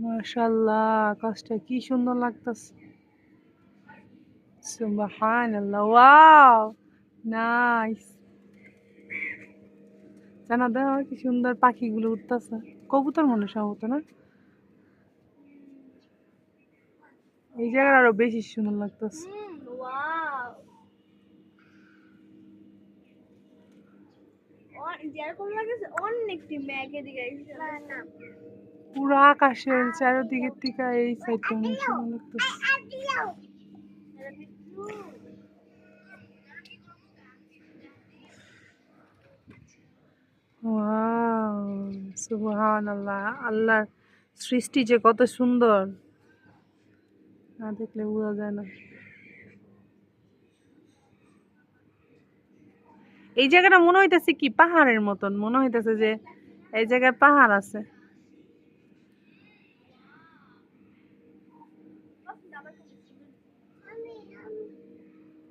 মাশাআল্লাহ, আকাশটা কি সুন্দর লাগতেছে। সুবহানাল্লাহ, ওয়াও, নাইস। জানা দাও কি সুন্দর পাখিগুলো উঠতেছে। কবুতর মনে সম্ভবত না, এই জায়গাটা আরো বেশি সুন্দর লাগতেছে। পুরো আকাশের চারিদিকের থেকে এই সাইডটা অনেক সুন্দর লাগতেছে। ওয়াও, সুবহানাল্লাহ, আল্লাহর সৃষ্টি যে কত সুন্দর, না দেখলে বোঝা যায় না। এই জায়গাটা মনে হইতেছে কি পাহাড়ের মতন, মনে হইতেছে যে এই জায়গায় পাহাড় আছে।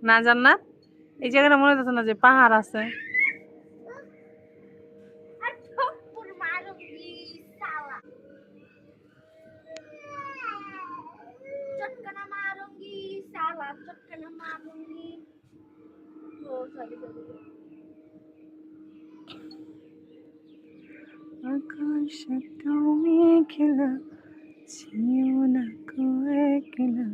না জান্নাত, এই জায়গাটা মনে হইতেছে না যে পাহাড় আছে। আকাশ তুমি খেলা ছিও না কো একলা।